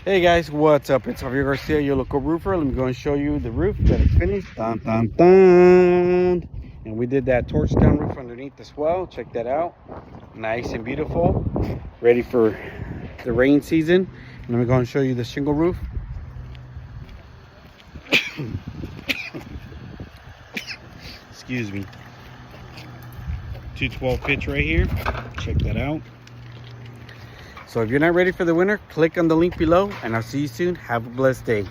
Hey guys, what's up? It's Javier Garcia, your local roofer. Let me go and show you the roof that is finished. Dun, dun, dun. And we did that torch down roof underneath as well. Check that out. Nice and beautiful. Ready for the rain season. And let me go and show you the shingle roof. Excuse me. 212 pitch right here. Check that out. So if you're not ready for the winter, click on the link below, and I'll see you soon. Have a blessed day.